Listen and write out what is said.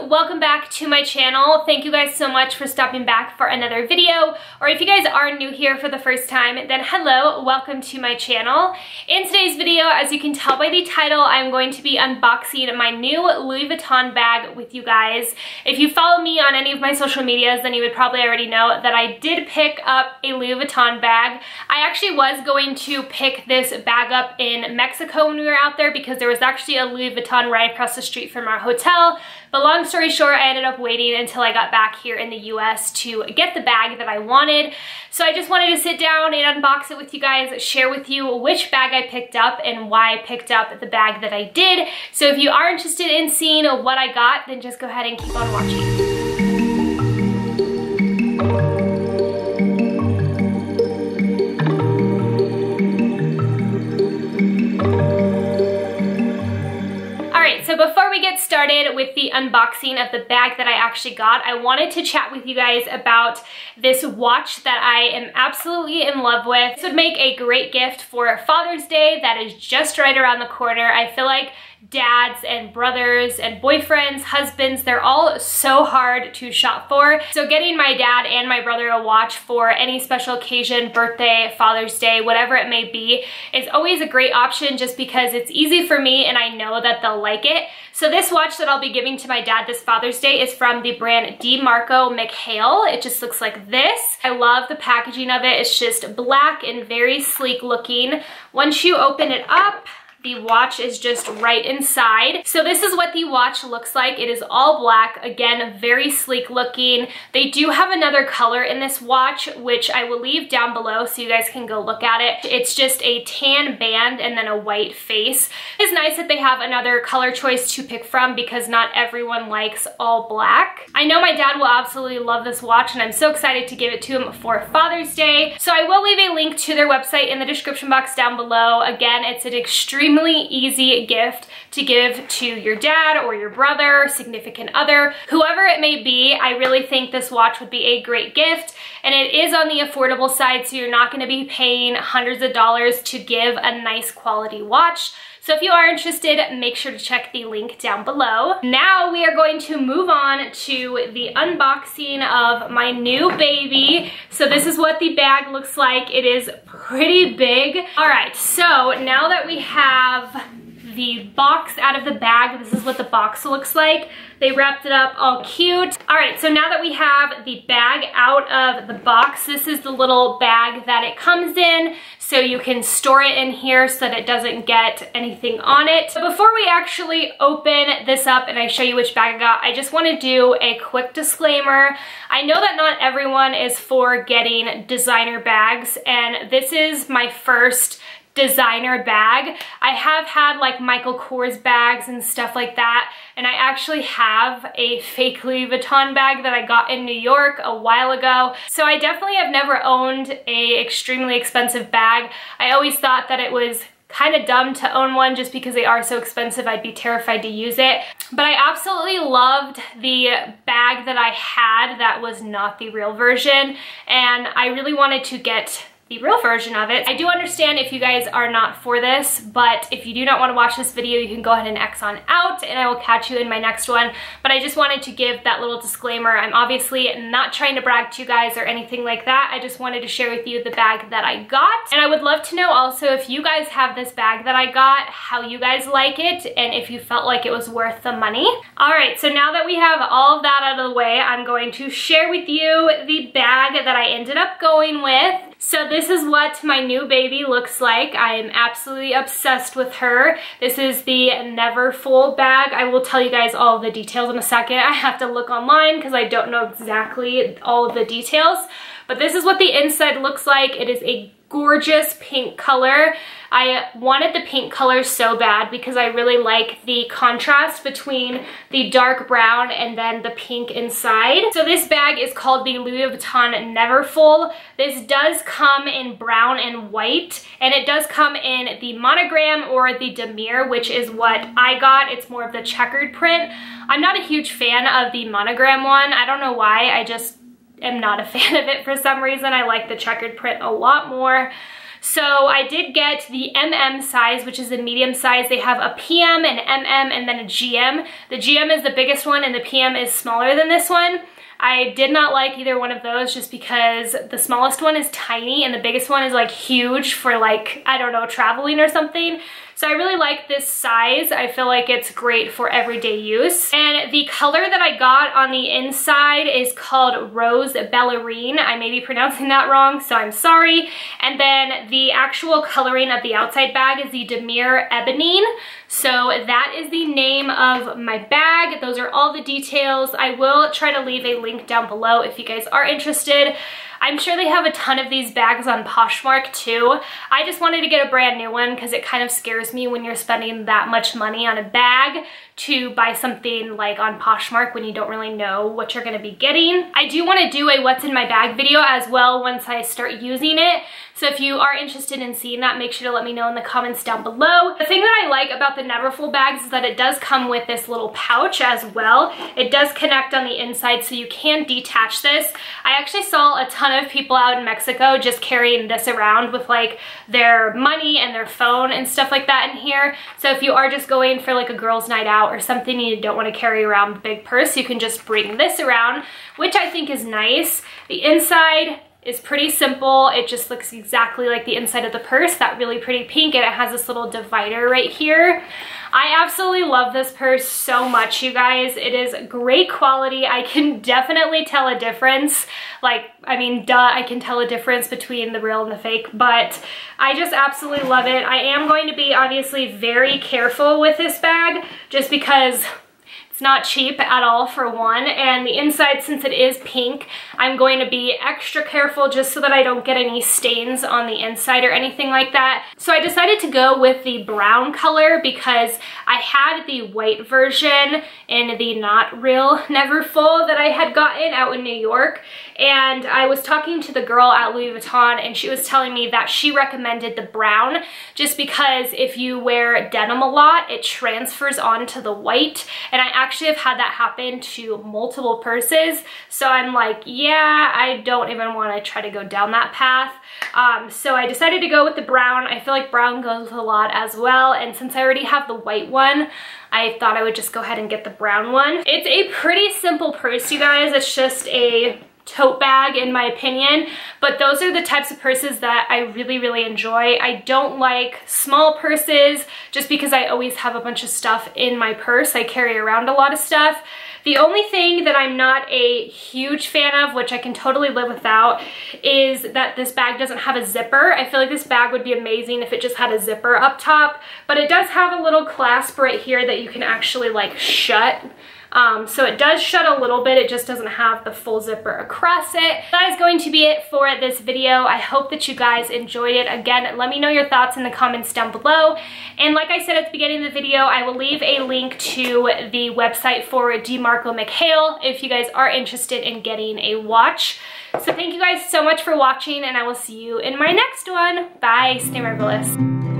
welcome back to my channel. Thank you guys so much for stopping back for another video, or if you guys are new here for the first time, then hello, welcome to my channel. In today's video, as you can tell by the title, I'm going to be unboxing my new Louis Vuitton bag with you guys. If you follow me on any of my social medias, then you would probably already know that I did pick up a Louis Vuitton bag. I actually was going to pick this bag up in Mexico when we were out there because there was actually a Louis Vuitton right across the street from our hotel. But long story short, I ended up waiting until I got back here in the US to get the bag that I wanted. So I just wanted to sit down and unbox it with you guys, share with you which bag I picked up and why I picked up the bag that I did. So if you are interested in seeing what I got, then just go ahead and keep on watching. So before we get started with the unboxing of the bag that I actually got, I wanted to chat with you guys about this watch that I am absolutely in love with. This would make a great gift for Father's Day that is just right around the corner. I feel like dads and brothers and boyfriends, husbands, they're all so hard to shop for. So getting my dad and my brother a watch for any special occasion, birthday, Father's Day, whatever it may be, is always a great option just because it's easy for me and I know that they'll like it. So this watch that I'll be giving to my dad this Father's Day is from the brand DeMarco McHale. It just looks like this. I love the packaging of it. It's just black and very sleek looking. Once you open it up, the watch is just right inside. So this is what the watch looks like. It is all black. Again, very sleek looking. They do have another color in this watch, which I will leave down below so you guys can go look at it. It's just a tan band and then a white face. It's nice that they have another color choice to pick from because not everyone likes all black. I know my dad will absolutely love this watch and I'm so excited to give it to him for Father's Day. So I will leave a link to their website in the description box down below. Again, it's an extremely easy gift to give to your dad or your brother, significant other, whoever it may be. I really think this watch would be a great gift, and it is on the affordable side, so you're not going to be paying hundreds of dollars to give a nice quality watch. So if you are interested, make sure to check the link down below. Now we are going to move on to the unboxing of my new baby. So this is what the bag looks like. It is pretty big. All right, so now that we have the box out of the bag, this is what the box looks like. They wrapped it up all cute. All right, so now that we have the bag out of the box, this is the little bag that it comes in, so you can store it in here so that it doesn't get anything on it. So before we actually open this up and I show you which bag I got, I just want to do a quick disclaimer. I know that not everyone is for getting designer bags, and this is my first designer bag. I have had like Michael Kors bags and stuff like that, and I actually have a fake Louis Vuitton bag that I got in New York a while ago. So I definitely have never owned a extremely expensive bag. I always thought that it was kind of dumb to own one just because they are so expensive. I'd be terrified to use it. But I absolutely loved the bag that I had that was not the real version, and I really wanted to get the real version of it. I do understand if you guys are not for this, but if you do not want to watch this video, you can go ahead and X on out and I will catch you in my next one. But I just wanted to give that little disclaimer. I'm obviously not trying to brag to you guys or anything like that. I just wanted to share with you the bag that I got. And I would love to know also if you guys have this bag that I got, how you guys like it, and if you felt like it was worth the money. All right, so now that we have all of that out of the way, I'm going to share with you the bag that I ended up going with. So this is what my new baby looks like. I am absolutely obsessed with her. This is the Never Full bag. I will tell you guys all of the details in a second. I have to look online because I don't know exactly all of the details. But this is what the inside looks like. It is a gorgeous pink color. I wanted the pink color so bad because I really like the contrast between the dark brown and then the pink inside. So this bag is called the Louis Vuitton Neverfull. This does come in brown and white, and it does come in the monogram or the damier, which is what I got. It's more of the checkered print. I'm not a huge fan of the monogram one. I don't know why, I just am not a fan of it for some reason. I like the checkered print a lot more. So I did get the MM size, which is the medium size. They have a PM, an MM, and then a GM. The GM is the biggest one and the PM is smaller than this one. I did not like either one of those just because the smallest one is tiny and the biggest one is like huge for like, I don't know, traveling or something. So I really like this size. I feel like it's great for everyday use. And the color that I got on the inside is called Rose Ballerine. I may be pronouncing that wrong, so I'm sorry. And then the actual coloring of the outside bag is the Demir Ebonine. So that is the name of my bag. Those are all the details. I will try to leave a link down below if you guys are interested. I'm sure they have a ton of these bags on Poshmark too. I just wanted to get a brand new one because it kind of scares me when you're spending that much money on a bag to buy something like on Poshmark when you don't really know what you're gonna be getting. I do wanna do a what's in my bag video as well once I start using it. So if you are interested in seeing that, make sure to let me know in the comments down below. The thing that I like about the Neverfull bags is that it does come with this little pouch as well. It does connect on the inside so you can detach this. I actually saw a ton of people out in Mexico just carrying this around with like their money and their phone and stuff like that in here. So if you are just going for like a girls' night out or something, you don't want to carry around a big purse, you can just bring this around, which I think is nice. The inside is pretty simple. It just looks exactly like the inside of the purse, that really pretty pink, and it has this little divider right here. I absolutely love this purse so much, you guys. It is great quality. I can definitely tell a difference. Like, I mean, duh, I can tell a difference between the real and the fake, but I just absolutely love it. I am going to be obviously very careful with this bag just because it's not cheap at all for one, and the inside, since it is pink, I'm going to be extra careful just so that I don't get any stains on the inside or anything like that. So I decided to go with the brown color because I had the white version in the not real Neverfull that I had gotten out in New York, and I was talking to the girl at Louis Vuitton and she was telling me that she recommended the brown just because if you wear denim a lot, it transfers onto the white, and I actually have had that happen to multiple purses. So I'm like, yeah, I don't even want to try to go down that path. So I decided to go with the brown. I feel like brown goes with a lot as well, and since I already have the white one, I thought I would just go ahead and get the brown one. It's a pretty simple purse, you guys. It's just a tote bag in my opinion, but those are the types of purses that I really enjoy. I don't like small purses just because I always have a bunch of stuff in my purse. I carry around a lot of stuff. The only thing that I'm not a huge fan of, which I can totally live without, is that this bag doesn't have a zipper. I feel like this bag would be amazing if it just had a zipper up top, but it does have a little clasp right here that you can actually like shut. So it does shut a little bit, it just doesn't have the full zipper across it. That is going to be it for this video. I hope that you guys enjoyed it. Again, let me know your thoughts in the comments down below. And like I said at the beginning of the video, I will leave a link to the website for DeMarco McHale if you guys are interested in getting a watch. So thank you guys so much for watching, and I will see you in my next one. Bye, stay marvelous.